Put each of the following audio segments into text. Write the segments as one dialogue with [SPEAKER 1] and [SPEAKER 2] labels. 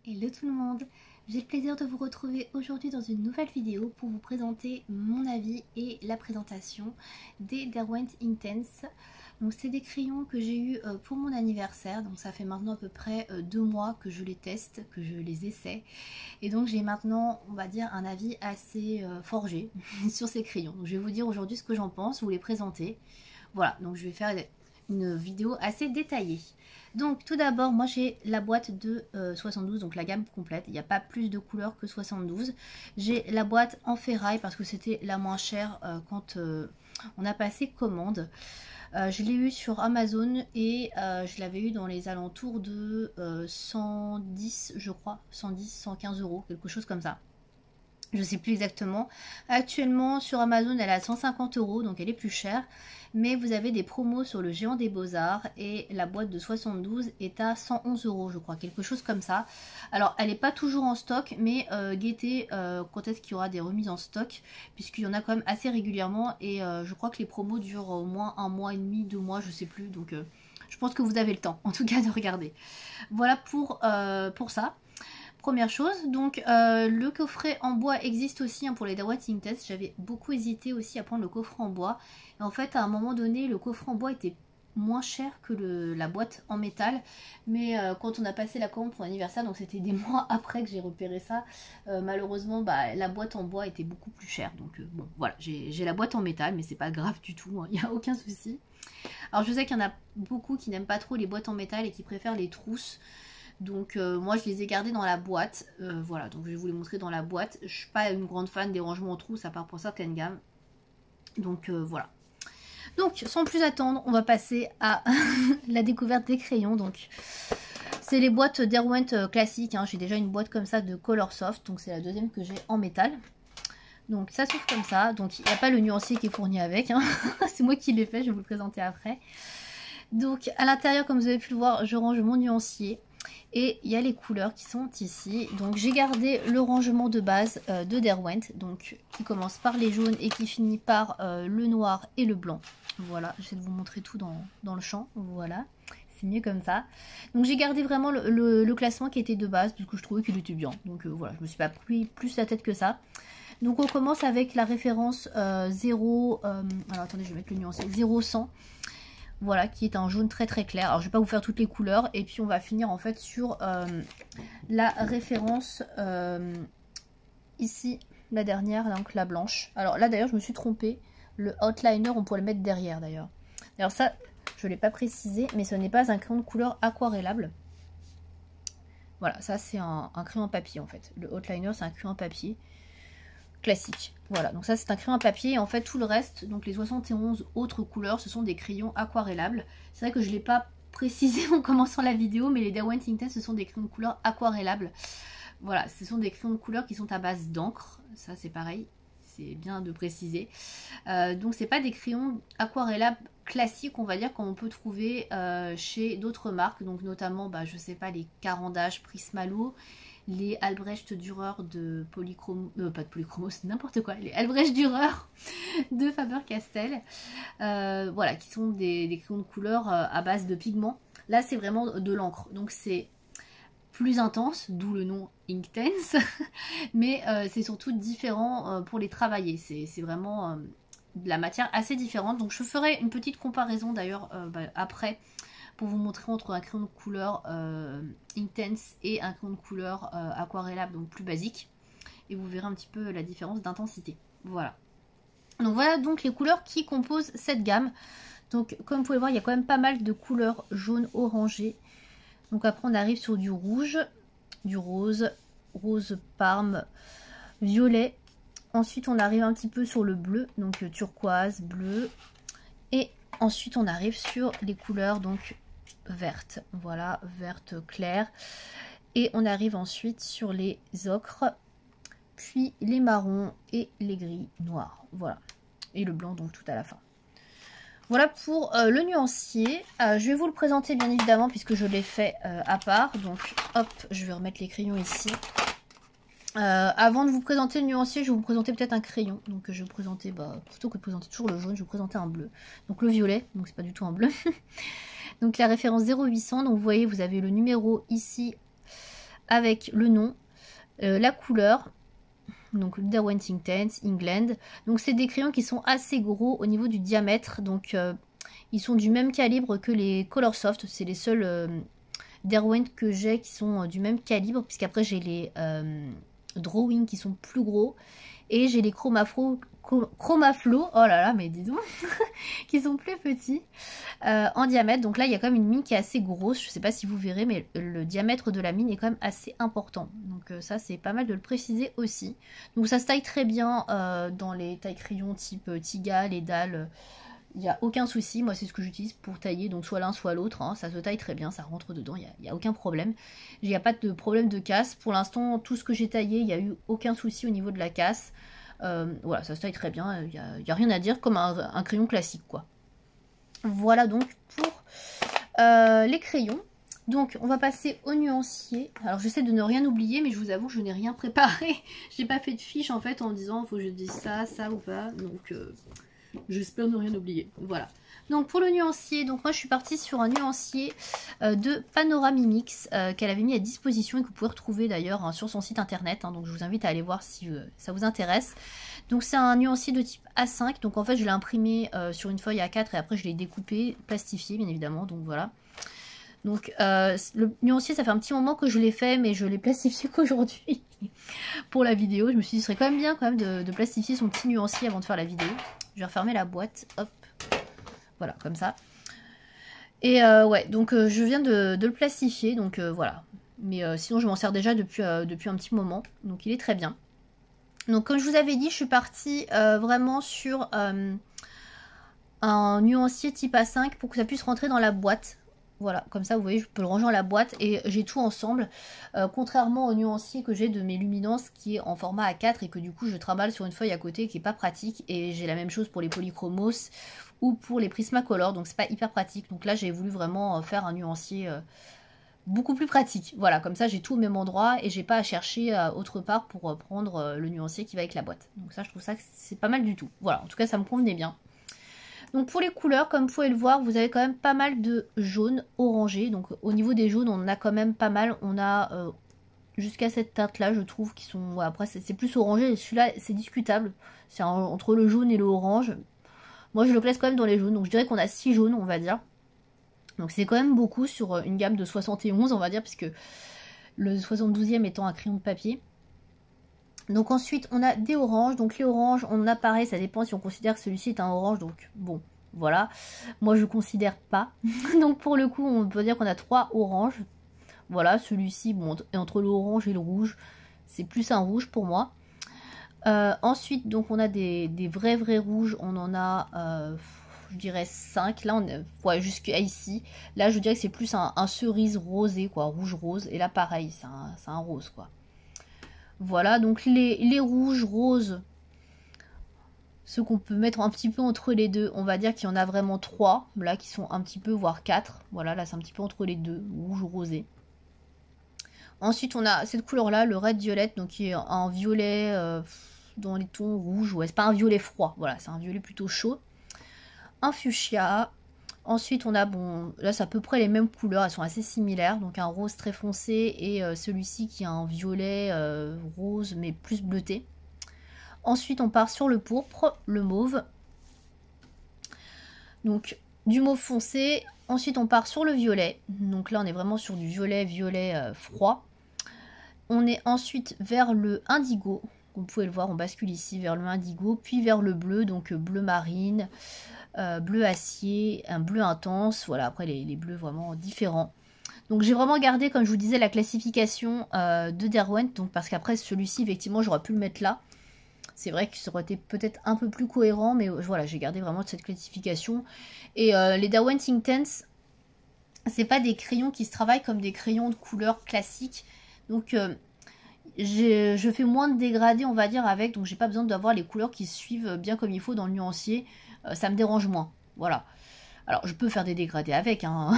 [SPEAKER 1] Hello tout le monde, j'ai le plaisir de vous retrouver aujourd'hui dans une nouvelle vidéo pour vous présenter mon avis et la présentation des Derwent Intense. Donc c'est des crayons que j'ai eu pour mon anniversaire, donc ça fait maintenant à peu près 2 mois que je les teste, que je les essaie. Et donc j'ai maintenant, on va dire, un avis assez forgé sur ces crayons. Donc je vais vous dire aujourd'hui ce que j'en pense, vous les présenter. Voilà, donc je vais faire une vidéo assez détaillée. Donc tout d'abord, moi j'ai la boîte de 72, donc la gamme complète. Il n'y a pas plus de couleurs que 72. J'ai la boîte en ferraille parce que c'était la moins chère quand on a passé commande. Je l'ai eu sur Amazon et je l'avais eu dans les alentours de 110, je crois, 110, 115 euros, quelque chose comme ça. Je sais plus exactement. Actuellement sur Amazon elle est à 150 euros, donc elle est plus chère. Mais vous avez des promos sur le Géant des Beaux-Arts et la boîte de 72 est à 111 euros, je crois, quelque chose comme ça. Alors elle n'est pas toujours en stock, mais guettez quand est-ce qu'il y aura des remises en stock, puisqu'il y en a quand même assez régulièrement et je crois que les promos durent au moins 1 mois et demi, 2 mois, je sais plus. Donc je pense que vous avez le temps, en tout cas, de regarder. Voilà pour ça. Première chose, donc le coffret en bois existe aussi pour les Derwent Intense. J'avais beaucoup hésité aussi à prendre le coffret en bois. Et en fait, à un moment donné, le coffret en bois était moins cher que la boîte en métal. Mais quand on a passé la commande pour l'anniversaire, donc c'était des mois après que j'ai repéré ça, malheureusement, la boîte en bois était beaucoup plus chère. Donc bon, voilà, j'ai la boîte en métal, mais c'est pas grave du tout, il n'y a aucun souci. Alors je sais qu'il y en a beaucoup qui n'aiment pas trop les boîtes en métal et qui préfèrent les trousses. Donc moi je les ai gardés dans la boîte, voilà, donc je vais vous les montrer dans la boîte. Je suis pas une grande fan des rangements en trousse à part pour certaines gammes. Donc voilà. Donc sans plus attendre, on va passer à la découverte des crayons. Donc c'est les boîtes Derwent classiques, j'ai déjà une boîte comme ça de Colorsoft, donc c'est la deuxième que j'ai en métal. Donc ça s'ouvre comme ça, donc il n'y a pas le nuancier qui est fourni avec, c'est moi qui l'ai fait, je vais vous le présenter après. Donc à l'intérieur, comme vous avez pu le voir, je range mon nuancier. Et il y a les couleurs qui sont ici. Donc j'ai gardé le rangement de base de Derwent, donc qui commence par les jaunes et qui finit par le noir et le blanc. Voilà, j'essaie de vous montrer tout dans le champ. Voilà, c'est mieux comme ça. Donc j'ai gardé vraiment le classement qui était de base parce que je trouvais qu'il était bien. Donc voilà, je me suis pas pris plus la tête que ça. Donc on commence avec la référence 0. Alors attendez, je vais mettre le nuancier 0100. Voilà, qui est un jaune très très clair. Alors je vais pas vous faire toutes les couleurs. Et puis on va finir en fait sur la référence ici, la dernière, donc la blanche. Alors là d'ailleurs je me suis trompée. Le outliner on pourrait le mettre derrière d'ailleurs. Alors ça je ne l'ai pas précisé, mais ce n'est pas un crayon de couleur aquarellable. Voilà, ça c'est un crayon papier en fait. Le outliner c'est un crayon papier classique. Voilà, donc ça c'est un crayon à papier et en fait tout le reste, donc les 71 autres couleurs, ce sont des crayons aquarellables. C'est vrai que je ne l'ai pas précisé en commençant la vidéo, mais les Derwent Intense ce sont des crayons de couleur aquarellables. Voilà, ce sont des crayons de couleur qui sont à base d'encre, ça c'est pareil, c'est bien de préciser. Donc c'est pas des crayons aquarellables classiques, on va dire, qu'on peut trouver chez d'autres marques, donc notamment, je sais pas, les Caran d'Ache, Prismalo, les Albrecht Dürer de Polychrome, pas de Polychromos, c'est n'importe quoi, les Albrecht Dürer de Faber-Castell, voilà, qui sont des crayons de couleur à base de pigments. Là c'est vraiment de l'encre, donc c'est plus intense, d'où le nom Inktense, mais c'est surtout différent pour les travailler, c'est vraiment de la matière assez différente. Donc je ferai une petite comparaison d'ailleurs après, pour vous montrer entre un crayon de couleur Intense et un crayon de couleur aquarellable, donc plus basique. Et vous verrez un petit peu la différence d'intensité. Voilà. Donc voilà donc les couleurs qui composent cette gamme. Donc comme vous pouvez voir, il y a quand même pas mal de couleurs jaune orangé. Donc après on arrive sur du rouge, du rose, rose parme, violet. Ensuite on arrive un petit peu sur le bleu, donc turquoise, bleu. Et ensuite on arrive sur les couleurs donc verte, voilà, verte claire, et on arrive ensuite sur les ocres, puis les marrons et les gris noirs, voilà, et le blanc donc tout à la fin. Voilà pour le nuancier. Je vais vous le présenter bien évidemment puisque je l'ai fait à part, donc hop, je vais remettre les crayons ici. Avant de vous présenter le nuancier, je vais vous présenter peut-être un crayon. Donc je vais vous présenter, plutôt que de présenter toujours le jaune, je vais vous présenter un bleu. Donc le violet, donc c'est pas du tout un bleu. Donc la référence 0800, donc vous voyez, vous avez le numéro ici avec le nom, la couleur, donc Derwent Intense, England. Donc c'est des crayons qui sont assez gros au niveau du diamètre, donc ils sont du même calibre que les Colorsoft, c'est les seuls Derwent que j'ai qui sont du même calibre, puisqu'après j'ai les Drawing qui sont plus gros, et j'ai les Chromaflow, oh là là, mais dis donc, qui sont plus petits en diamètre. Donc là, il y a quand même une mine qui est assez grosse. Je sais pas si vous verrez, mais le diamètre de la mine est quand même assez important. Donc ça, c'est pas mal de le préciser aussi. Donc ça se taille très bien dans les tailles crayons type Tiga, les dalles. Il n'y a aucun souci. Moi, c'est ce que j'utilise pour tailler. Donc soit l'un, soit l'autre. Hein. Ça se taille très bien, ça rentre dedans. Il n'y a aucun problème. Il n'y a pas de problème de casse. Pour l'instant, tout ce que j'ai taillé, il n'y a eu aucun souci au niveau de la casse. Voilà, ça se taille très bien, il n'y a rien à dire, comme un crayon classique quoi. Voilà donc pour les crayons. Donc on va passer au nuancier. Alors j'essaie de ne rien oublier, mais je vous avoue que je n'ai rien préparé. J'ai pas fait de fiche en fait en me disant il faut que je dise ça ou pas. Donc j'espère ne rien oublier. Voilà. Donc pour le nuancier, donc moi je suis partie sur un nuancier de Panoramimix qu'elle avait mis à disposition et que vous pouvez retrouver d'ailleurs hein, sur son site internet. Hein, donc je vous invite à aller voir si ça vous intéresse. Donc c'est un nuancier de type A5. Donc en fait je l'ai imprimé sur une feuille A4 et après je l'ai découpé, plastifié bien évidemment. Donc voilà. Donc le nuancier ça fait un petit moment que je l'ai fait mais je l'ai plastifié qu'aujourd'hui pour la vidéo. Je me suis dit ce serait quand même bien quand même de plastifier son petit nuancier avant de faire la vidéo. Je vais refermer la boîte. Hop. Voilà, comme ça. Et ouais, donc je viens de le plastifier, donc voilà. Mais sinon, je m'en sers déjà depuis un petit moment, donc il est très bien. Donc comme je vous avais dit, je suis partie vraiment sur un nuancier type A5 pour que ça puisse rentrer dans la boîte. Voilà, comme ça, vous voyez, je peux le ranger dans la boîte et j'ai tout ensemble. Contrairement au nuancier que j'ai de mes luminances qui est en format A4 et que du coup, je trimballe sur une feuille à côté qui est pas pratique. Et j'ai la même chose pour les polychromos ou pour les Prismacolor, donc c'est pas hyper pratique. Donc là, j'ai voulu vraiment faire un nuancier beaucoup plus pratique. Voilà, comme ça, j'ai tout au même endroit et j'ai pas à chercher autre part pour prendre le nuancier qui va avec la boîte. Donc ça, je trouve ça que c'est pas mal du tout. Voilà, en tout cas, ça me convenait bien. Donc pour les couleurs, comme vous pouvez le voir, vous avez quand même pas mal de jaune orangé. Donc au niveau des jaunes, on en a quand même pas mal. On a jusqu'à cette teinte là, je trouve, qui sont... Ouais, après c'est plus orangé. Celui-là, c'est discutable. C'est entre le jaune et le orange. Moi, je le classe quand même dans les jaunes. Donc je dirais qu'on a 6 jaunes, on va dire. Donc c'est quand même beaucoup sur une gamme de 71, on va dire, puisque le 72e étant un crayon de papier. Donc ensuite on a des oranges, donc les oranges on en a pareil, ça dépend si on considère que celui-ci est un orange, donc bon voilà, moi je considère pas, donc pour le coup on peut dire qu'on a 3 oranges, voilà celui-ci bon est entre l'orange et le rouge, c'est plus un rouge pour moi. Ensuite donc on a des vrais rouges, on en a je dirais 5, là on est ouais, jusqu'à ici, là je dirais que c'est plus un cerise rosé quoi, rouge rose, et là pareil c'est un rose quoi. Voilà, donc les rouges, roses, ceux qu'on peut mettre un petit peu entre les deux, on va dire qu'il y en a vraiment 3, là, qui sont un petit peu, voire 4. Voilà, là, c'est un petit peu entre les deux, rouge ou rosé. Ensuite, on a cette couleur-là, le red violet, donc qui est un violet dans les tons rouges. Ouais, c'est pas un violet froid, voilà, c'est un violet plutôt chaud. Un fuchsia. Ensuite, on a, bon, là, c'est à peu près les mêmes couleurs, elles sont assez similaires. Donc, un rose très foncé et celui-ci qui a un violet rose, mais plus bleuté. Ensuite, on part sur le pourpre, le mauve. Donc, du mauve foncé. Ensuite, on part sur le violet. Donc là, on est vraiment sur du violet froid. On est ensuite vers le indigo. Vous pouvez le voir, on bascule ici vers le indigo, puis vers le bleu, donc bleu marine, bleu acier, un bleu intense, voilà, après les bleus vraiment différents. Donc j'ai vraiment gardé, comme je vous disais, la classification de Derwent, donc parce qu'après celui-ci, effectivement, j'aurais pu le mettre là. C'est vrai que ça aurait été peut-être un peu plus cohérent, mais voilà, j'ai gardé vraiment cette classification. Et les Derwent Intense, c'est pas des crayons qui se travaillent comme des crayons de couleur classique. Donc je fais moins de dégradés, on va dire, avec, donc j'ai pas besoin d'avoir les couleurs qui suivent bien comme il faut dans le nuancier, ça me dérange moins, voilà. Alors je peux faire des dégradés avec, hein,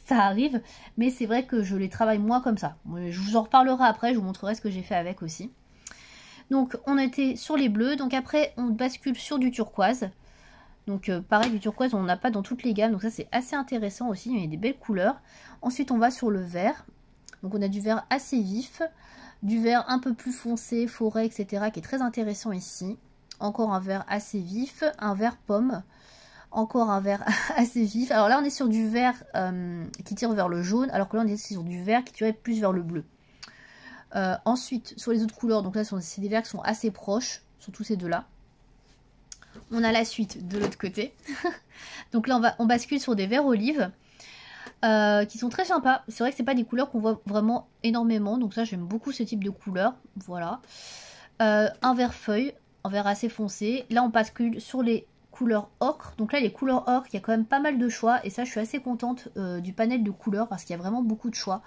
[SPEAKER 1] ça arrive, mais c'est vrai que je les travaille moins comme ça. Je vous en reparlerai après, je vous montrerai ce que j'ai fait avec aussi. Donc on était sur les bleus, donc après on bascule sur du turquoise. Donc pareil, du turquoise on n'a pas dans toutes les gammes, donc ça c'est assez intéressant aussi, il y a des belles couleurs. Ensuite on va sur le vert. Donc on a du vert assez vif, du vert un peu plus foncé, forêt, etc. qui est très intéressant ici. Encore un vert assez vif, un vert pomme, encore un vert assez vif. Alors là on est sur du vert qui tire vers le jaune, alors que là on est sur du vert qui tire plus vers le bleu. Ensuite sur les autres couleurs, donc là c'est des verts qui sont assez proches, surtout ces deux là. On a la suite de l'autre côté. Donc là on bascule sur des verts olives. Qui sont très sympas. C'est vrai que c'est pas des couleurs qu'on voit vraiment énormément, donc ça j'aime beaucoup ce type de couleur. Voilà. Un vert feuille, un vert assez foncé. Là on bascule sur les couleurs ocre. Donc là les couleurs ocre, il y a quand même pas mal de choix et ça je suis assez contente du panel de couleurs parce qu'il y a vraiment beaucoup de choix.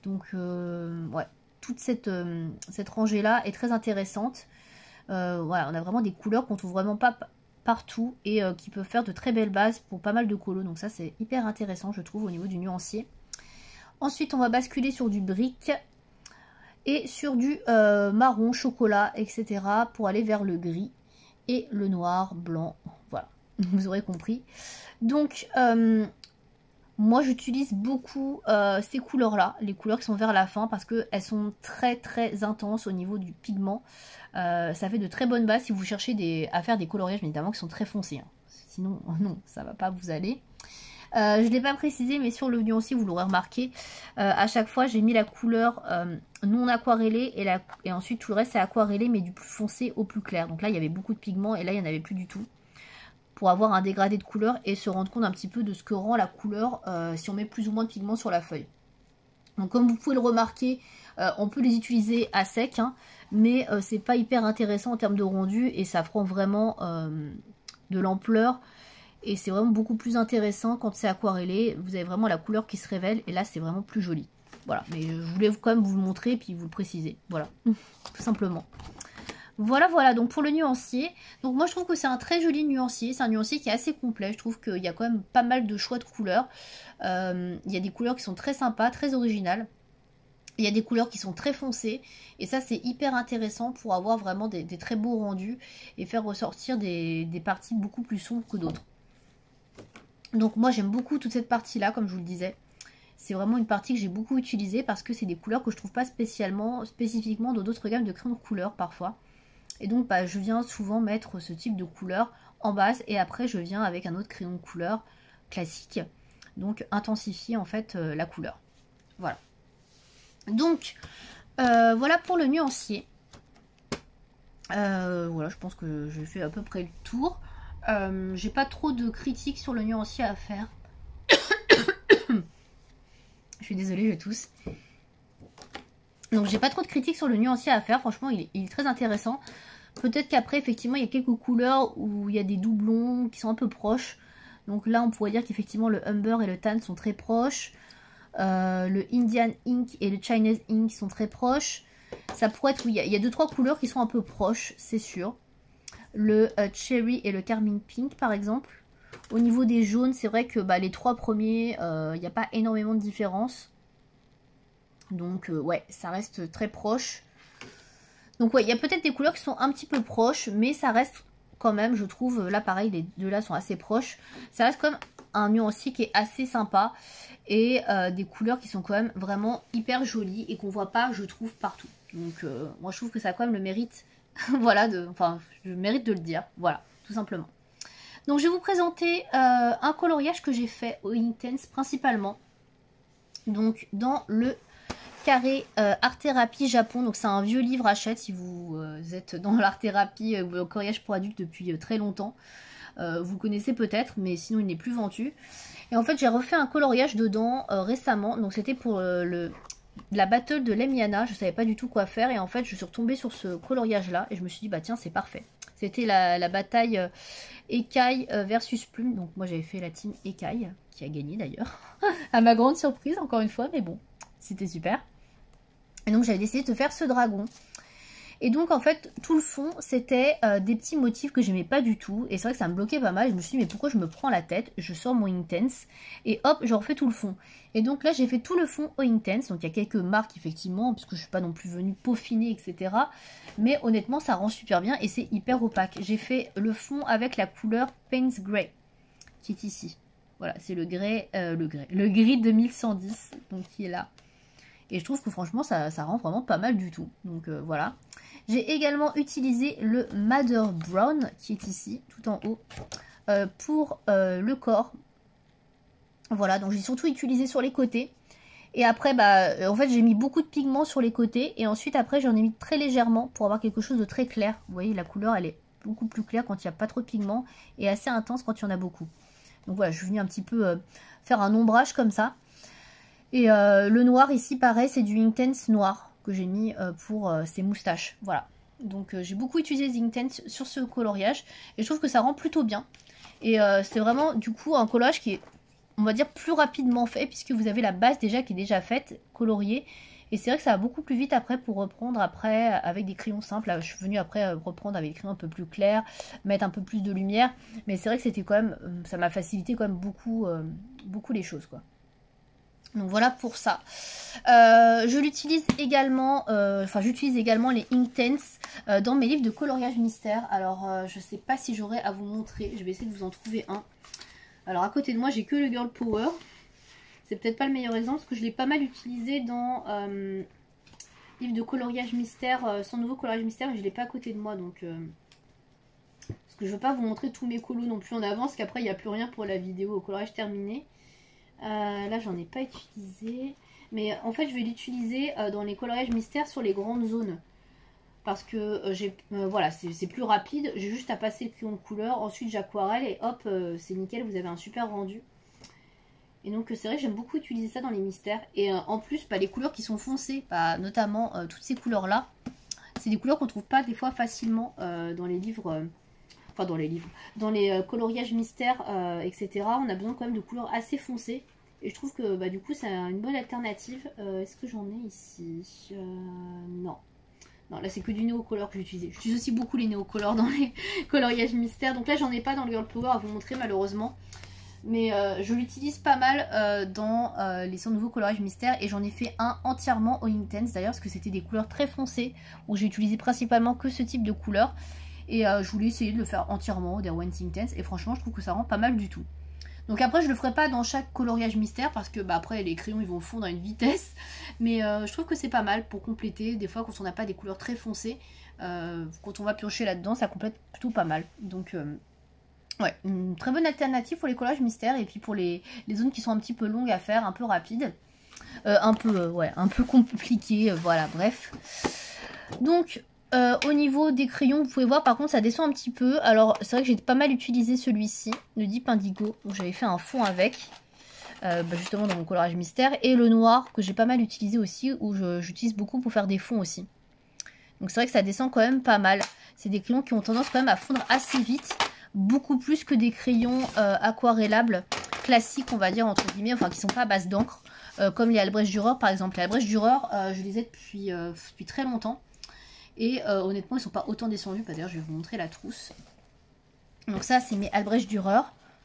[SPEAKER 1] Donc ouais, toute cette rangée là est très intéressante. Voilà, on a vraiment des couleurs qu'on trouve vraiment pas partout et qui peuvent faire de très belles bases pour pas mal de colos, donc ça c'est hyper intéressant je trouve au niveau du nuancier. Ensuite on va basculer sur du brique et sur du marron, chocolat, etc. pour aller vers le gris et le noir, blanc, voilà, vous aurez compris. Donc moi j'utilise beaucoup ces couleurs là, les couleurs qui sont vers la fin parce qu'elles sont très très intenses au niveau du pigment. Ça fait de très bonnes bases si vous cherchez à faire des coloriages, mais évidemment qui sont très foncés. Hein. Sinon, non, ça va pas vous aller. Je ne l'ai pas précisé, mais sur le nuancier, vous l'aurez remarqué, à chaque fois j'ai mis la couleur non aquarellée et ensuite tout le reste c'est aquarellé, mais du plus foncé au plus clair. Donc là il y avait beaucoup de pigments et là il n'y en avait plus du tout. Pour avoir un dégradé de couleur et se rendre compte un petit peu de ce que rend la couleur si on met plus ou moins de pigments sur la feuille. Donc comme vous pouvez le remarquer, on peut les utiliser à sec, hein, mais c'est pas hyper intéressant en termes de rendu et ça prend vraiment de l'ampleur et c'est vraiment beaucoup plus intéressant quand c'est aquarellé. Vous avez vraiment la couleur qui se révèle et là c'est vraiment plus joli. Voilà, mais je voulais quand même vous le montrer et puis vous le préciser, voilà, tout simplement. Voilà, voilà, donc pour le nuancier, donc moi je trouve que c'est un très joli nuancier, c'est un nuancier qui est assez complet, je trouve qu'il y a quand même pas mal de choix de couleurs, il y a des couleurs qui sont très sympas, très originales, il y a des couleurs qui sont très foncées, et ça c'est hyper intéressant pour avoir vraiment des très beaux rendus, et faire ressortir des parties beaucoup plus sombres que d'autres. Donc moi j'aime beaucoup toute cette partie là, comme je vous le disais. C'est vraiment une partie que j'ai beaucoup utilisée parce que c'est des couleurs que je trouve pas spécifiquement dans d'autres gammes de crayons de couleur parfois. Et donc bah, je viens souvent mettre ce type de couleur en base et après je viens avec un autre crayon de couleur classique. Donc intensifier en fait la couleur. Voilà. Donc voilà pour le nuancier. Voilà, je pense que j'ai fait à peu près le tour. J'ai pas trop de critiques sur le nuancier à faire. Je suis désolée, je tousse. Donc j'ai pas trop de critiques sur le nuancier à faire, franchement il est très intéressant. Peut-être qu'après effectivement il y a quelques couleurs où il y a des doublons qui sont un peu proches. Donc là on pourrait dire qu'effectivement le Umber et le Tan sont très proches. Le Indian Ink et le Chinese Ink sont très proches. Ça pourrait être, oui, il y a 2-3 couleurs qui sont un peu proches, c'est sûr. Le Cherry et le Carmine Pink par exemple. Au niveau des jaunes, c'est vrai que bah, les 3 premiers, il n'y a pas énormément de différence. Donc ouais, ça reste très proche. Donc ouais, il y a peut-être des couleurs qui sont un petit peu proches, mais ça reste quand même, je trouve, là pareil, les deux là sont assez proches. Ça reste quand même un nuancier qui est assez sympa et des couleurs qui sont quand même vraiment hyper jolies et qu'on voit pas, je trouve, partout. Donc moi je trouve que ça a quand même le mérite, voilà, enfin je mérite de le dire, voilà, tout simplement. Donc je vais vous présenter un coloriage que j'ai fait au Inktense principalement. Donc dans le carré art thérapie Japon, donc c'est un vieux livre à Hachette si vous êtes dans l'art thérapie ou le coloriage pour adultes depuis très longtemps. Vous connaissez peut-être, mais sinon il n'est plus vendu. Et en fait j'ai refait un coloriage dedans récemment, donc c'était pour la battle de Lemyana, je savais pas du tout quoi faire et en fait je suis retombée sur ce coloriage là et je me suis dit bah tiens c'est parfait. C'était la bataille Écaille versus Plume, donc moi j'avais fait la team Écaille, qui a gagné d'ailleurs, à ma grande surprise encore une fois, mais bon, c'était super. Et donc j'avais décidé de faire ce dragon. Et donc en fait tout le fond c'était des petits motifs que j'aimais pas du tout. Et c'est vrai que ça me bloquait pas mal. Je me suis dit mais pourquoi je me prends la tête? Je sors mon Inktense et hop je refais tout le fond. Et donc là j'ai fait tout le fond au Inktense. Donc il y a quelques marques effectivement parce que je suis pas non plus venue peaufiner etc. Mais honnêtement ça rend super bien et c'est hyper opaque. J'ai fait le fond avec la couleur Payne's Grey qui est ici. Voilà c'est le gris 2110 donc qui est là. Et je trouve que franchement ça rend vraiment pas mal du tout. Donc voilà. J'ai également utilisé le Madder Brown qui est ici, tout en haut, pour le corps. Voilà, donc j'ai surtout utilisé sur les côtés. Et après, bah, en fait, j'ai mis beaucoup de pigments sur les côtés. Et ensuite, après, j'en ai mis très légèrement pour avoir quelque chose de très clair. Vous voyez, la couleur, elle est beaucoup plus claire quand il n'y a pas trop de pigments. Et assez intense quand il y en a beaucoup. Donc voilà, je suis venue un petit peu faire un ombrage comme ça. Et le noir ici, pareil, c'est du Inktense noir que j'ai mis pour ses moustaches. Voilà. Donc j'ai beaucoup utilisé les Inktense sur ce coloriage. Et je trouve que ça rend plutôt bien. Et c'est vraiment, du coup, un coloriage qui est, on va dire, plus rapidement fait, puisque vous avez la base déjà qui est déjà faite, coloriée. Et c'est vrai que ça va beaucoup plus vite après pour reprendre après avec des crayons simples. Là, je suis venue après reprendre avec des crayons un peu plus clairs, mettre un peu plus de lumière. Mais c'est vrai que c'était quand même, ça m'a facilité quand même beaucoup, beaucoup les choses, quoi. Donc voilà pour ça. Je l'utilise également, j'utilise également les Inktense dans mes livres de coloriage mystère. Alors je sais pas si j'aurai à vous montrer, je vais essayer de vous en trouver un. Alors à côté de moi j'ai que le Girl Power. C'est peut-être pas le meilleur exemple parce que je l'ai pas mal utilisé dans livre de coloriage mystère, son nouveau coloriage mystère, mais je l'ai pas à côté de moi donc parce que je veux pas vous montrer tous mes colos non plus en avance, parce qu'après il n'y a plus rien pour la vidéo au coloriage terminé. Là j'en ai pas utilisé, mais en fait je vais l'utiliser dans les coloriages mystères sur les grandes zones. Parce que voilà, c'est plus rapide, j'ai juste à passer le crayon de couleur, ensuite j'aquarelle et hop, c'est nickel, vous avez un super rendu. Et donc c'est vrai que j'aime beaucoup utiliser ça dans les mystères. Et en plus, les couleurs qui sont foncées, notamment toutes ces couleurs là, c'est des couleurs qu'on trouve pas des fois facilement dans les livres, dans les coloriages mystères, etc. On a besoin quand même de couleurs assez foncées. Et je trouve que du coup c'est une bonne alternative. Est-ce que j'en ai ici? Non. Non, là c'est que du néocolor que j'utilise. J'utilise aussi beaucoup les néocolors dans les coloriages mystères. Donc là j'en ai pas dans le Girl Power à vous montrer malheureusement. Mais je l'utilise pas mal dans les 100 nouveaux coloriages mystères. Et j'en ai fait un entièrement au Inktense d'ailleurs. Parce que c'était des couleurs très foncées. Où j'ai utilisé principalement que ce type de couleur. Et je voulais essayer de le faire entièrement au Derwent Inktense. Et franchement je trouve que ça rend pas mal du tout. Donc après je le ferai pas dans chaque coloriage mystère parce que après les crayons ils vont fondre à une vitesse. Mais je trouve que c'est pas mal pour compléter. Des fois quand on n'a pas des couleurs très foncées, quand on va piocher là-dedans ça complète plutôt pas mal. Donc ouais, une très bonne alternative pour les collages mystères. Et puis pour les zones qui sont un petit peu longues à faire, un peu rapides, un peu compliquées, voilà, bref. Donc au niveau des crayons, vous pouvez voir par contre ça descend un petit peu. Alors c'est vrai que j'ai pas mal utilisé celui-ci, le Deep Indigo, où j'avais fait un fond avec, justement dans mon coloriage mystère. Et le noir que j'ai pas mal utilisé aussi, où j'utilise beaucoup pour faire des fonds aussi. Donc c'est vrai que ça descend quand même pas mal. C'est des crayons qui ont tendance quand même à fondre assez vite. Beaucoup plus que des crayons aquarellables classiques, on va dire, entre guillemets, enfin qui sont pas à base d'encre. Comme les Albrecht Dürer par exemple. Les Albrecht Dürer, je les ai depuis très longtemps. Et honnêtement, ils sont pas autant descendus. D'ailleurs, je vais vous montrer la trousse. Donc ça, c'est mes Albrecht Dürer.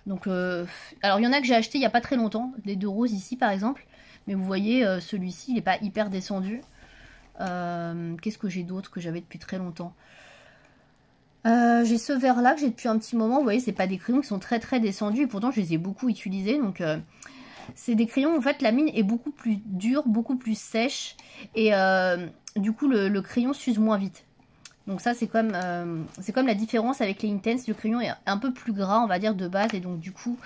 [SPEAKER 1] Donc, alors il y en a que j'ai acheté il y a pas très longtemps. Les deux roses ici, par exemple. Mais vous voyez, celui-ci, il n'est pas hyper descendu. Qu'est-ce que j'ai d'autre que j'avais depuis très longtemps? J'ai ce vert là que j'ai depuis un petit moment. Vous voyez, c'est pas des crayons qui sont très très descendus. Et pourtant, je les ai beaucoup utilisés. Donc, c'est des crayons, en fait, la mine est beaucoup plus dure, beaucoup plus sèche. Et du coup, le crayon s'use moins vite. Donc ça, c'est comme la différence avec les Inktense. Le crayon est un peu plus gras, on va dire, de base. Et donc, du coup,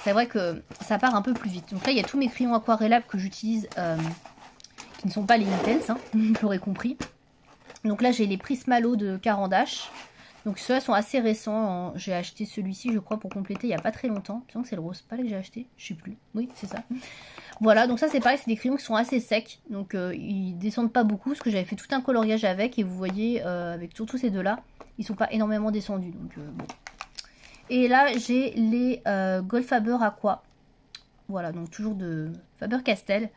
[SPEAKER 1] c'est vrai que ça part un peu plus vite. Donc là, il y a tous mes crayons aquarellables que j'utilise, qui ne sont pas les Inktense, hein, vous l'aurez compris. Donc là, j'ai les Prismalo de Caran d'Ache. Donc ceux-là sont assez récents. J'ai acheté celui-ci, je crois, pour compléter il n'y a pas très longtemps. Je pense que c'est le rose pâle que j'ai acheté. Je sais plus. Oui, c'est ça. Voilà, donc ça c'est pareil, c'est des crayons qui sont assez secs. Donc ils descendent pas beaucoup. Parce que j'avais fait tout un coloriage avec. Et vous voyez, avec surtout ces deux-là, ils sont pas énormément descendus. Donc bon. Et là, j'ai les Gold Faber Aqua. Voilà, donc toujours de Faber-Castell.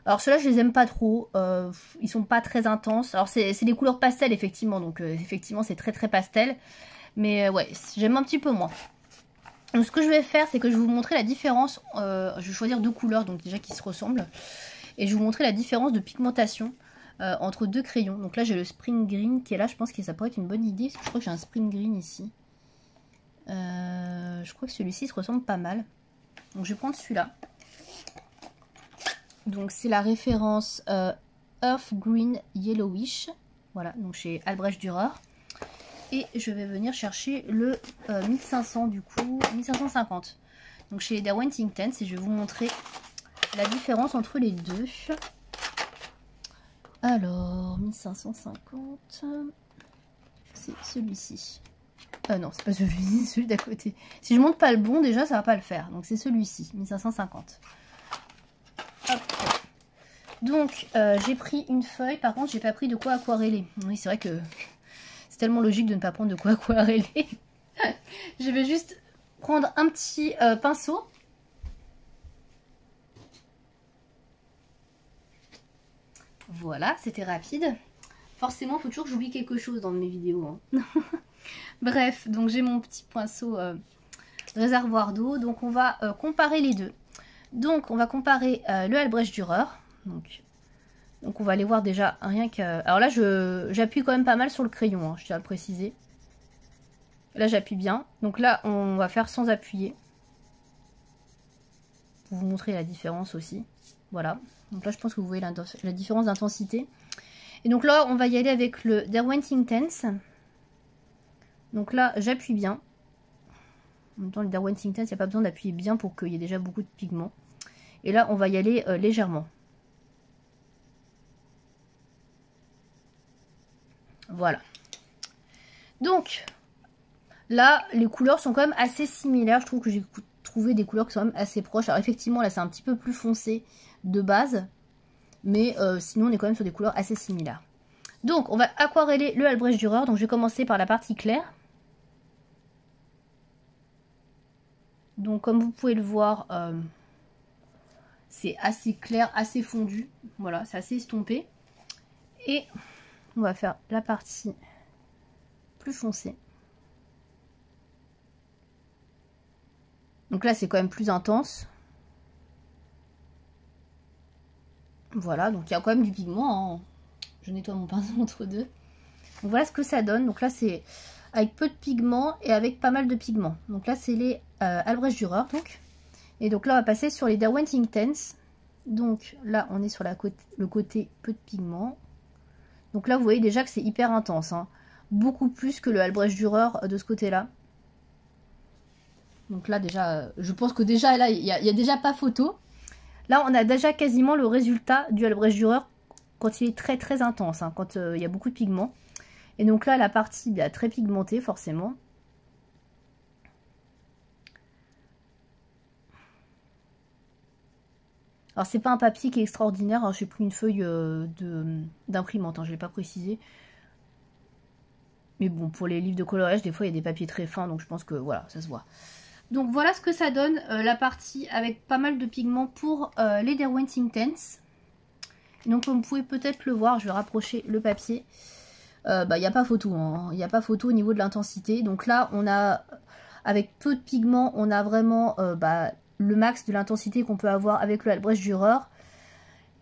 [SPEAKER 1] Alors ceux-là je les aime pas trop, ils sont pas très intenses. Alors c'est des couleurs pastel effectivement, donc effectivement c'est très très pastel. Mais ouais, j'aime un petit peu moins. Donc ce que je vais faire c'est que je vais vous montrer la différence. Je vais choisir deux couleurs donc déjà qui se ressemblent. Et je vais vous montrer la différence de pigmentation entre deux crayons. Donc là j'ai le Spring Green qui est là, je pense que ça pourrait être une bonne idée. Parce que je crois que j'ai un Spring Green ici. Je crois que celui-ci se ressemble pas mal. Donc je vais prendre celui-là. Donc c'est la référence Earth Green Yellowish. Voilà, donc chez Albrecht Dürer. Et je vais venir chercher le 1500 du coup, 1550. Donc chez Derwent Inktense, et je vais vous montrer la différence entre les deux. Alors, 1550, c'est celui-ci. Ah non, c'est pas celui-ci, celui d'à côté. Si je monte pas le bon, déjà, ça va pas le faire. Donc c'est celui-ci, 1550. Hop. Donc, j'ai pris une feuille. Par contre, j'ai pas pris de quoi aquareller. Oui, c'est vrai que c'est tellement logique de ne pas prendre de quoi aquareller. Je vais juste prendre un petit pinceau. Voilà, c'était rapide. Forcément, il faut toujours que j'oublie quelque chose dans mes vidéos. Hein. Bref, donc j'ai mon petit pinceau réservoir d'eau. Donc on va comparer les deux. Donc on va comparer le Albrecht Dürer. Donc on va aller voir déjà rien que... Alors là, j'appuie quand même pas mal sur le crayon, hein, je tiens à le préciser. Là, j'appuie bien. Donc là, on va faire sans appuyer. Pour vous montrer la différence aussi. Voilà. Donc là, je pense que vous voyez la différence d'intensité. Et donc là, on va y aller avec le Derwent Inktense. Donc là, j'appuie bien. En même temps, le Derwent Inktense, il n'y a pas besoin d'appuyer bien pour qu'il y ait déjà beaucoup de pigments. Et là, on va y aller légèrement. Voilà. Donc, là, les couleurs sont quand même assez similaires. Je trouve que j'ai trouvé des couleurs qui sont quand même assez proches. Alors effectivement, là, c'est un petit peu plus foncé de base. Mais sinon, on est quand même sur des couleurs assez similaires. Donc, on va aquareller le Albrecht Dürer. Donc, je vais commencer par la partie claire. Donc, comme vous pouvez le voir, c'est assez clair, assez fondu. Voilà, c'est assez estompé. Et on va faire la partie plus foncée. Donc là, c'est quand même plus intense. Voilà, donc il y a quand même du pigment. Hein. Je nettoie mon pinceau entre deux. Donc voilà ce que ça donne. Donc là, c'est avec peu de pigments et avec pas mal de pigments. Donc là, c'est les Albrecht Dürer. Et donc là, on va passer sur les Derwent Inktense. Donc là, on est sur le côté peu de pigments. Donc là, vous voyez déjà que c'est hyper intense. Hein. Beaucoup plus que le Albrecht Dürer de ce côté-là. Donc là, déjà, je pense que déjà, là, il n'y a déjà pas photo. Là, on a déjà quasiment le résultat du Albrecht Dürer quand il est très très intense, hein, quand il y a beaucoup de pigments. Et donc là, la partie très pigmentée, forcément. Alors, c'est pas un papier qui est extraordinaire. Hein, j'ai pris une feuille d'imprimante, hein, je ne l'ai pas précisé. Mais bon, pour les livres de coloriage, des fois, il y a des papiers très fins, donc je pense que voilà, ça se voit. Donc voilà ce que ça donne, la partie avec pas mal de pigments pour les Derwent Inktense. Donc comme vous pouvez peut-être le voir, je vais rapprocher le papier. Il n'y a pas photo, hein. Il n'y a pas photo au niveau de l'intensité. Donc là, on a, avec peu de pigments, on a vraiment le max de l'intensité qu'on peut avoir avec le Albrecht Dürer.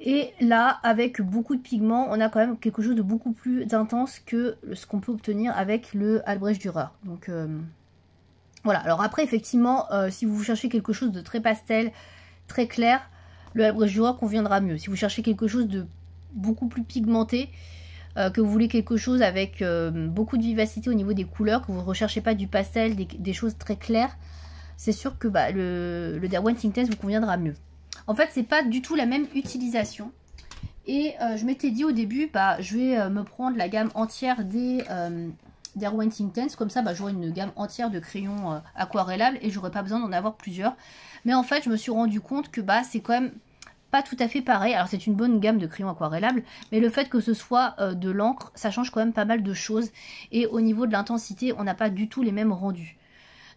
[SPEAKER 1] Et là, avec beaucoup de pigments, on a quand même quelque chose de beaucoup plus intense que ce qu'on peut obtenir avec le Albrecht Dürer. Donc voilà, alors après effectivement, si vous cherchez quelque chose de très pastel, très clair, le Albrecht Dürer conviendra mieux. Si vous cherchez quelque chose de beaucoup plus pigmenté, que vous voulez quelque chose avec beaucoup de vivacité au niveau des couleurs, que vous ne recherchez pas du pastel, des choses très claires, c'est sûr que le Derwent Inktense vous conviendra mieux. En fait, c'est pas du tout la même utilisation. Et je m'étais dit au début, je vais me prendre la gamme entière des Derwent Inktense, comme ça j'aurai une gamme entière de crayons aquarellables et j'aurai pas besoin d'en avoir plusieurs. Mais en fait je me suis rendu compte que c'est quand même pas tout à fait pareil. Alors c'est une bonne gamme de crayons aquarellables, mais le fait que ce soit de l'encre, ça change quand même pas mal de choses. Et au niveau de l'intensité, on n'a pas du tout les mêmes rendus.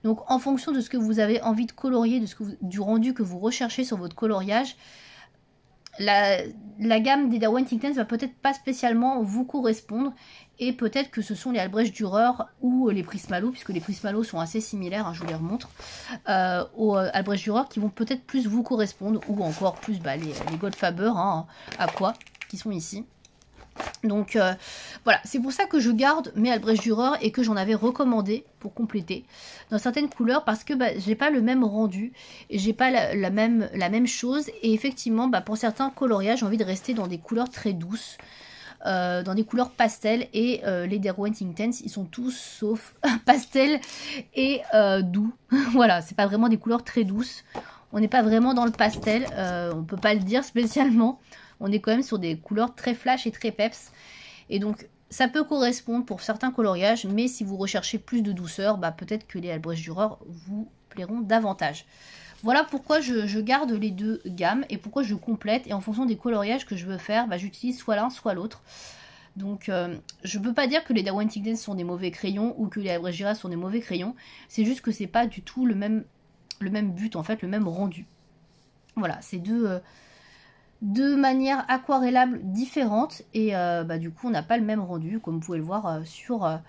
[SPEAKER 1] Donc en fonction de ce que vous avez envie de colorier, du rendu que vous recherchez sur votre coloriage, la gamme des Derwent Inktense va peut-être pas spécialement vous correspondre, et peut-être que ce sont les Albrecht Dürer ou les Prismalo, puisque les Prismalo sont assez similaires, hein, je vous les remontre, aux Albrecht Dürer qui vont peut-être plus vous correspondre, ou encore plus les Goldfaber, hein, Aqua, qui sont ici. Donc voilà, c'est pour ça que je garde mes Albrecht Dürer et que j'en avais recommandé pour compléter dans certaines couleurs, parce que j'ai pas le même rendu, j'ai pas la même chose, et effectivement pour certains coloriages j'ai envie de rester dans des couleurs très douces, dans des couleurs pastel, et les Derwent Intense ils sont tous sauf pastel et doux. Voilà, c'est pas vraiment des couleurs très douces, on n'est pas vraiment dans le pastel, on peut pas le dire spécialement. On est quand même sur des couleurs très flash et très peps. Et donc, ça peut correspondre pour certains coloriages. Mais si vous recherchez plus de douceur, peut-être que les Albrecht Dürer vous plairont davantage. Voilà pourquoi je garde les deux gammes. Et pourquoi je complète. Et en fonction des coloriages que je veux faire, j'utilise soit l'un, soit l'autre. Donc, je ne peux pas dire que les Derwent Intense sont des mauvais crayons. Ou que les Albrecht Dürer sont des mauvais crayons. C'est juste que c'est pas du tout le même but, en fait, le même rendu. Voilà, c'est deux manières aquarellables différentes, et du coup on n'a pas le même rendu, comme vous pouvez le voir sur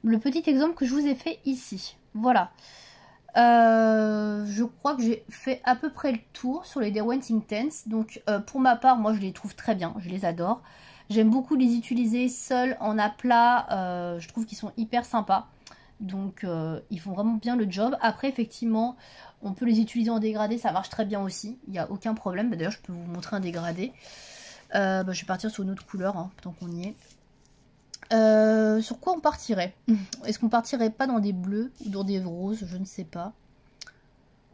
[SPEAKER 1] le petit exemple que je vous ai fait ici. Voilà, je crois que j'ai fait à peu près le tour sur les Derwent Intense. Donc pour ma part, moi je les trouve très bien, je les adore, j'aime beaucoup les utiliser seuls, en aplat, je trouve qu'ils sont hyper sympas. Donc ils font vraiment bien le job. Après effectivement on peut les utiliser en dégradé, ça marche très bien aussi, il n'y a aucun problème. D'ailleurs je peux vous montrer un dégradé. Je vais partir sur une autre couleur tant qu'on y est. Sur quoi on partirait? Est-ce qu'on partirait pas dans des bleus ou dans des roses? Je ne sais pas.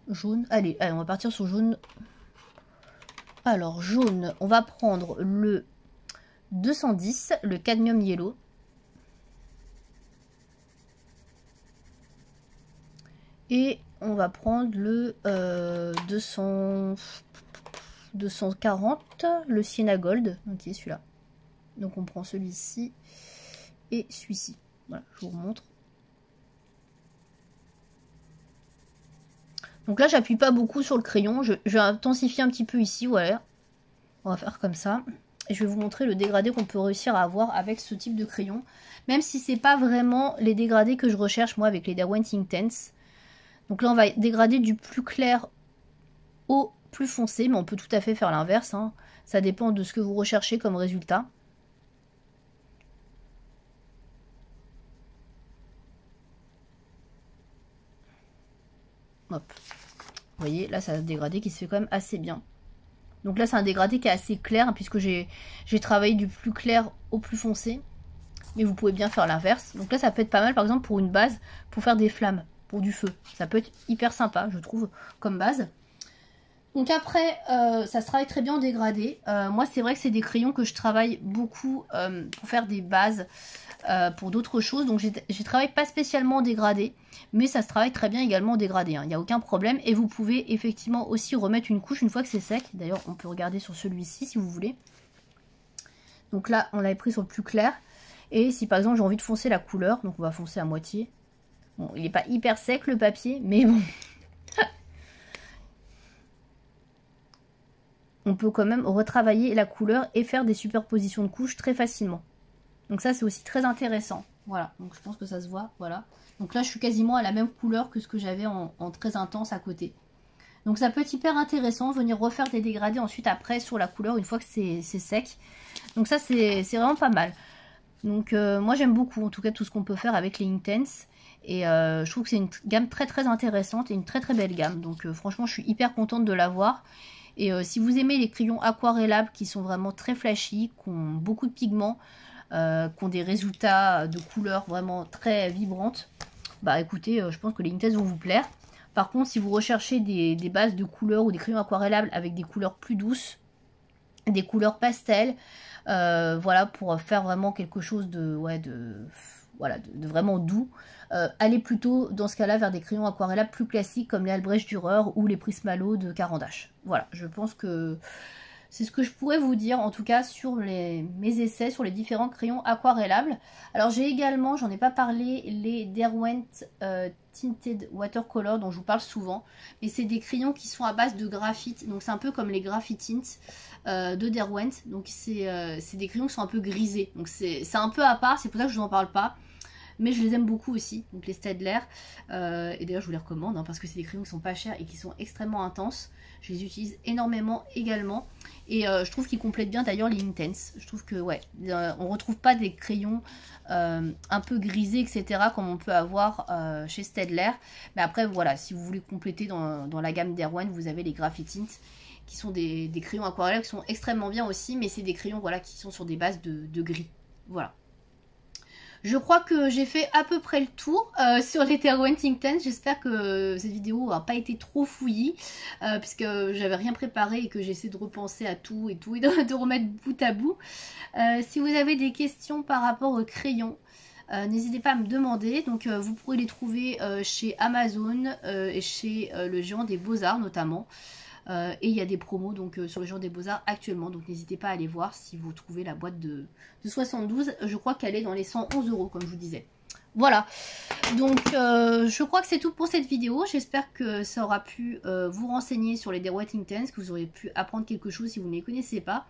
[SPEAKER 1] Jaune, allez on va partir sur jaune. Alors jaune, on va prendre le 210, le cadmium yellow. Et on va prendre le 240, le Sienna Gold, ok celui-là. Donc on prend celui-ci et celui-ci. Voilà, je vous remontre. Donc là j'appuie pas beaucoup sur le crayon, je vais intensifier un petit peu ici, voilà. On va faire comme ça. Et je vais vous montrer le dégradé qu'on peut réussir à avoir avec ce type de crayon. Même si c'est pas vraiment les dégradés que je recherche moi avec les Derwent Intense. Donc là on va dégrader du plus clair au plus foncé, mais on peut tout à fait faire l'inverse, ça dépend de ce que vous recherchez comme résultat. Hop, vous voyez là c'est un dégradé qui se fait quand même assez bien. Donc là c'est un dégradé qui est assez clair, puisque j'ai travaillé du plus clair au plus foncé, mais vous pouvez bien faire l'inverse. Donc là ça peut être pas mal par exemple pour une base, pour faire des flammes, pour du feu, ça peut être hyper sympa je trouve comme base. Donc après ça se travaille très bien en dégradé. Moi c'est vrai que c'est des crayons que je travaille beaucoup pour faire des bases, pour d'autres choses. Donc je travaille pas spécialement en dégradé, mais ça se travaille très bien également en dégradé, il n'y a aucun problème. Et vous pouvez effectivement aussi remettre une couche une fois que c'est sec. D'ailleurs on peut regarder sur celui-ci si vous voulez. Donc là on l'avait pris sur le plus clair. Et si par exemple j'ai envie de foncer la couleur, donc on va foncer à moitié. Bon, il n'est pas hyper sec le papier, mais bon. On peut quand même retravailler la couleur et faire des superpositions de couches très facilement. Donc ça c'est aussi très intéressant. Voilà, donc je pense que ça se voit, voilà. Donc là je suis quasiment à la même couleur que ce que j'avais en très intense à côté. Donc ça peut être hyper intéressant, venir refaire des dégradés ensuite après sur la couleur une fois que c'est sec. Donc ça c'est vraiment pas mal. Donc moi j'aime beaucoup en tout cas tout ce qu'on peut faire avec les Intense. Et je trouve que c'est une gamme très très intéressante et une très très belle gamme. Donc franchement je suis hyper contente de l'avoir. Et si vous aimez les crayons aquarellables qui sont vraiment très flashy, qui ont beaucoup de pigments, qui ont des résultats de couleurs vraiment très vibrantes, écoutez, je pense que les Intense vont vous plaire. Par contre, si vous recherchez des bases de couleurs ou des crayons aquarellables avec des couleurs plus douces, des couleurs pastel, voilà, pour faire vraiment quelque chose de vraiment doux, allez plutôt dans ce cas-là vers des crayons aquarellables plus classiques comme les Albrecht Dürer ou les Prismalo de Caran d'Ache. Voilà, je pense que c'est ce que je pourrais vous dire en tout cas sur mes essais sur les différents crayons aquarellables. Alors j'ai également, j'en ai pas parlé, les Derwent Tinted Watercolor dont je vous parle souvent. Et c'est des crayons qui sont à base de graphite, donc c'est un peu comme les Graphitint de Derwent. Donc c'est des crayons qui sont un peu grisés, donc c'est un peu à part, c'est pour ça que je vous en parle pas. mais je les aime beaucoup aussi, donc les Staedtler. Et d'ailleurs je vous les recommande hein, parce que c'est des crayons qui sont pas chers et qui sont extrêmement intenses. Je les utilise énormément également et je trouve qu'ils complètent bien d'ailleurs les Intense. Je trouve que ouais, on retrouve pas des crayons un peu grisés etc. comme on peut avoir chez Staedtler. Mais après voilà, si vous voulez compléter dans la gamme d'Erwan, vous avez les Graphitint qui sont des crayons aquarelles qui sont extrêmement bien aussi, mais c'est des crayons voilà qui sont sur des bases de gris. Voilà. Je crois que j'ai fait à peu près le tour sur les Derwent Inktense. J'espère que cette vidéo n'a pas été trop fouillie, puisque j'avais rien préparé et que j'essaie de repenser à tout et de remettre bout à bout. Si vous avez des questions par rapport aux crayons, n'hésitez pas à me demander. Donc vous pourrez les trouver chez Amazon et chez le Géant des Beaux-Arts notamment. Et il y a des promos donc sur le Géant des Beaux-Arts actuellement, donc n'hésitez pas à aller voir si vous trouvez la boîte de 72. Je crois qu'elle est dans les 111 € comme je vous disais. Voilà, donc je crois que c'est tout pour cette vidéo. J'espère que ça aura pu vous renseigner sur les Derwent Inktense, que vous aurez pu apprendre quelque chose si vous ne les connaissez pas.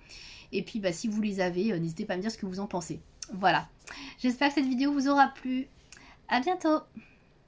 [SPEAKER 1] Et puis bah, si vous les avez, n'hésitez pas à me dire ce que vous en pensez. Voilà, j'espère que cette vidéo vous aura plu. À bientôt.